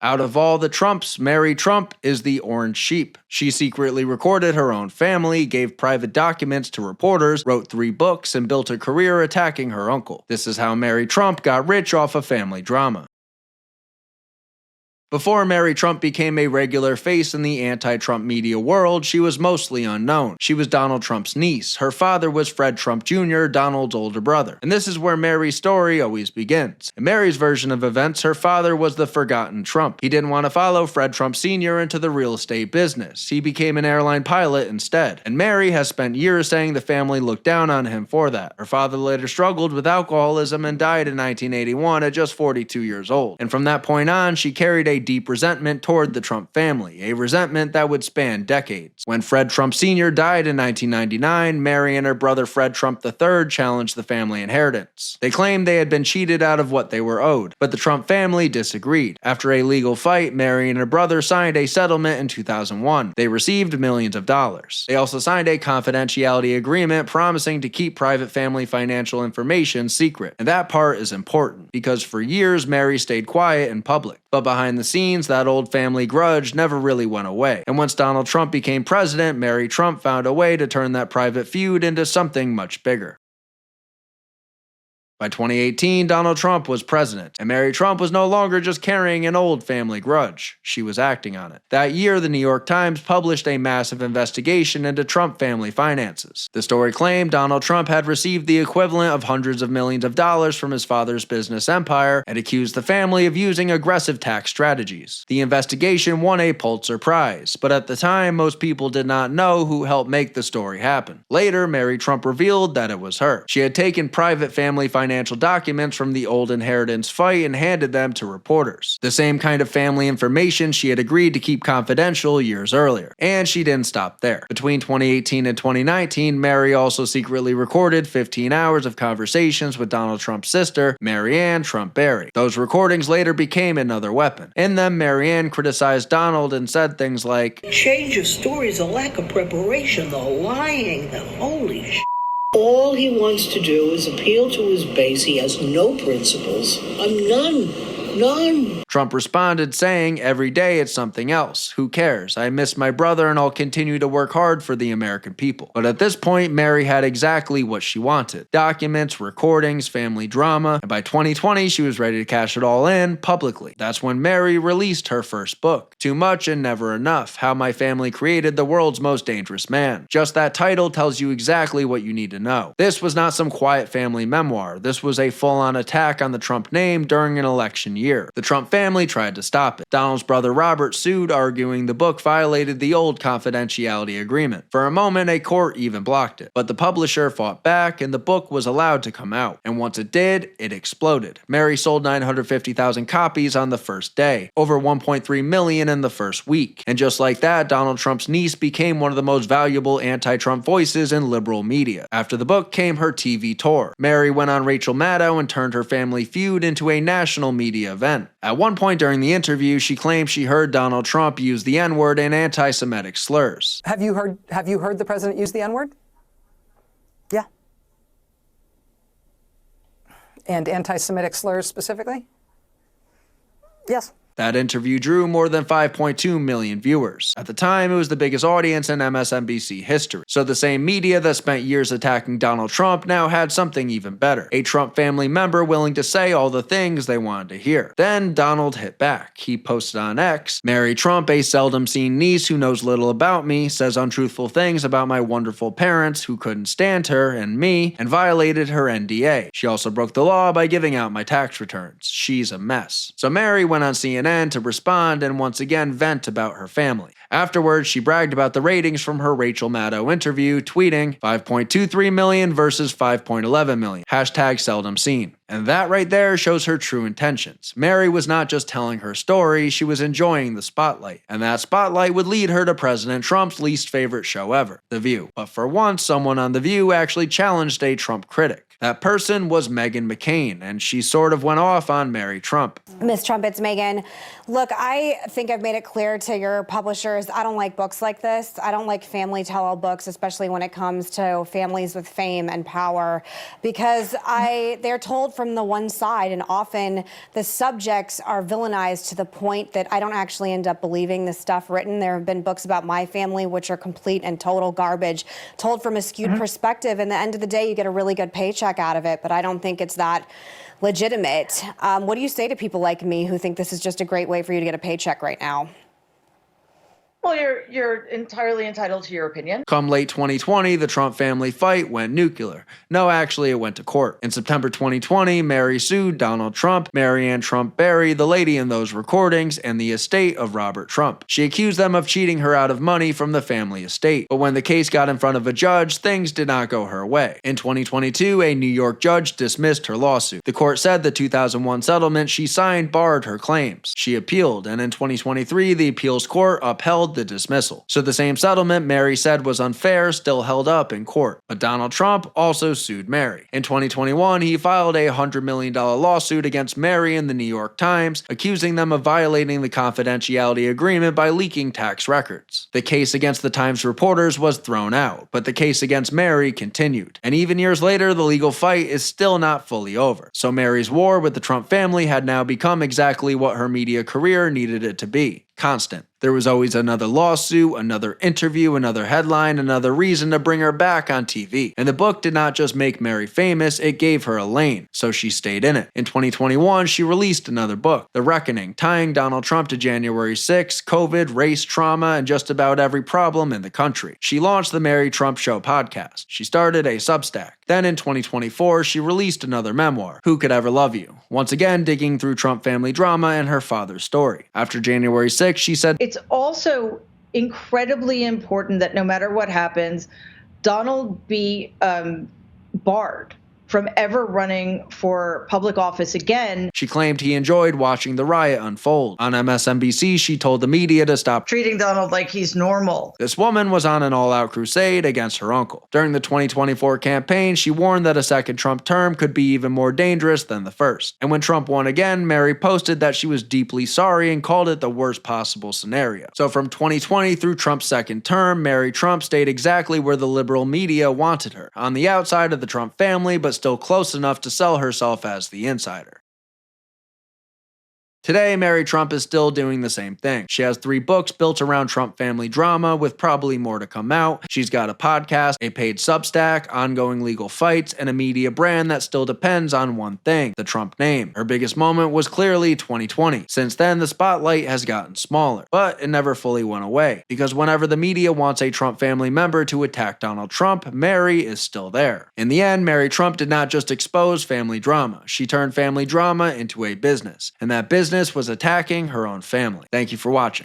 Out of all the Trumps, Mary Trump is the orange sheep. She secretly recorded her own family, gave private documents to reporters, wrote 3 books, and built a career attacking her uncle. This is how Mary Trump got rich off of family drama. Before Mary Trump became a regular face in the anti-Trump media world, she was mostly unknown. She was Donald Trump's niece. Her father was Fred Trump Jr., Donald's older brother. And this is where Mary's story always begins. In Mary's version of events, her father was the forgotten Trump. He didn't want to follow Fred Trump Sr. into the real estate business. He became an airline pilot instead. And Mary has spent years saying the family looked down on him for that. Her father later struggled with alcoholism and died in 1981 at just 42 years old. And from that point on, she carried a deep resentment toward the Trump family, a resentment that would span decades. When Fred Trump Sr. died in 1999, Mary and her brother Fred Trump III challenged the family inheritance. They claimed they had been cheated out of what they were owed, but the Trump family disagreed. After a legal fight, Mary and her brother signed a settlement in 2001. They received millions of dollars. They also signed a confidentiality agreement promising to keep private family financial information secret. And that part is important, because for years Mary stayed quiet in public. But behind the scenes, that old family grudge never really went away. And once Donald Trump became president, Mary Trump found a way to turn that private feud into something much bigger. By 2018, Donald Trump was president, and Mary Trump was no longer just carrying an old family grudge. She was acting on it. That year, the New York Times published a massive investigation into Trump family finances. The story claimed Donald Trump had received the equivalent of hundreds of millions of dollars from his father's business empire and accused the family of using aggressive tax strategies. The investigation won a Pulitzer Prize, but at the time, most people did not know who helped make the story happen. Later, Mary Trump revealed that it was her. She had taken private family financial documents from the old inheritance fight and handed them to reporters. The same kind of family information she had agreed to keep confidential years earlier. And she didn't stop there. Between 2018 and 2019, Mary also secretly recorded 15 hours of conversations with Donald Trump's sister, Marianne Trump Barry. Those recordings later became another weapon. In them, Marianne criticized Donald and said things like, "Change of stories, a lack of preparation, the lying, the holy shit. All he wants to do is appeal to his base. He has no principles. None. Trump responded saying, "Every day it's something else. Who cares? I miss my brother and I'll continue to work hard for the American people." But at this point, Mary had exactly what she wanted. Documents, recordings, family drama, and by 2020, she was ready to cash it all in publicly. That's when Mary released her first book, Too Much and Never Enough: How My Family Created the World's Most Dangerous Man. Just that title tells you exactly what you need to know. This was not some quiet family memoir. This was a full-on attack on the Trump name during an election year. The Trump family tried to stop it. Donald's brother Robert sued, arguing the book violated the old confidentiality agreement. For a moment, a court even blocked it. But the publisher fought back, and the book was allowed to come out. And once it did, it exploded. Mary sold 950,000 copies on the first day, over 1.3 million in the first week. And just like that, Donald Trump's niece became one of the most valuable anti-Trump voices in liberal media. After the book came her TV tour. Mary went on Rachel Maddow and turned her family feud into a national media event. At one point during the interview, she claimed she heard Donald Trump use the N-word and anti-Semitic slurs. Have you heard the president use the N-word? Yeah. And anti-Semitic slurs specifically? Yes. That interview drew more than 5.2 million viewers. At the time, it was the biggest audience in MSNBC history. So the same media that spent years attacking Donald Trump now had something even better: a Trump family member willing to say all the things they wanted to hear. Then Donald hit back. He posted on X, "Mary Trump, a seldom seen niece who knows little about me, says untruthful things about my wonderful parents who couldn't stand her and me, and violated her NDA. She also broke the law by giving out my tax returns. She's a mess." So Mary went on CNN to respond and once again vent about her family. Afterwards, she bragged about the ratings from her Rachel Maddow interview, tweeting 5.23 million versus 5.11 million. Hashtag seldom seen. And that right there shows her true intentions. Mary was not just telling her story, she was enjoying the spotlight. And that spotlight would lead her to President Trump's least favorite show ever, The View. But for once, someone on The View actually challenged a Trump critic. That person was Meghan McCain, and she sort of went off on Mary Trump. Miss Trump, it's Meghan. Look, I think I've made it clear to your publishers, I don't like books like this. I don't like family tell-all books, especially when it comes to families with fame and power, because they're told from the one side, and often the subjects are villainized to the point that I don't actually end up believing the stuff written. There have been books about my family which are complete and total garbage, told from a skewed perspective, and at the end of the day you get a really good paycheck out of it, but I don't think it's that legitimate. What do you say to people like me who think this is just a great way for you to get a paycheck right now? Well, you're entirely entitled to your opinion. Come late 2020, the Trump family fight went nuclear. No, actually, it went to court. In September 2020, Mary sued Donald Trump, Marianne Trump Barry, the lady in those recordings, and the estate of Robert Trump. She accused them of cheating her out of money from the family estate. But when the case got in front of a judge, things did not go her way. In 2022, a New York judge dismissed her lawsuit. The court said the 2001 settlement she signed barred her claims. She appealed, and in 2023, the appeals court upheld the dismissal. So the same settlement Mary said was unfair still held up in court. But Donald Trump also sued Mary. In 2021, he filed a $100 million lawsuit against Mary and the New York Times, accusing them of violating the confidentiality agreement by leaking tax records. The case against the Times reporters was thrown out, but the case against Mary continued. And even years later, the legal fight is still not fully over. So Mary's war with the Trump family had now become exactly what her media career needed it to be: constant. There was always another lawsuit, another interview, another headline, another reason to bring her back on TV. And the book did not just make Mary famous, it gave her a lane, so she stayed in it. In 2021, she released another book, The Reckoning, tying Donald Trump to January 6, COVID, race, trauma, and just about every problem in the country. She launched the Mary Trump Show podcast. She started a Substack. Then in 2024, she released another memoir, Who Could Ever Love You? Once again, digging through Trump family drama and her father's story. After January 6, she said, It's also incredibly important that no matter what happens, Donald be barred from ever running for public office again. She claimed he enjoyed watching the riot unfold. On MSNBC, she told the media to stop treating Donald like he's normal. This woman was on an all-out crusade against her uncle. During the 2024 campaign, she warned that a second Trump term could be even more dangerous than the first. And when Trump won again, Mary posted that she was deeply sorry and called it the worst possible scenario. So from 2020 through Trump's second term, Mary Trump stayed exactly where the liberal media wanted her, on the outside of the Trump family, but still close enough to sell herself as the insider. Today, Mary Trump is still doing the same thing. She has 3 books built around Trump family drama, with probably more to come out. She's got a podcast, a paid Substack, ongoing legal fights, and a media brand that still depends on one thing: the Trump name. Her biggest moment was clearly 2020. Since then, the spotlight has gotten smaller, but it never fully went away, because whenever the media wants a Trump family member to attack Donald Trump, Mary is still there. In the end, Mary Trump did not just expose family drama. She turned family drama into a business, and that business was attacking her own family. Thank you for watching.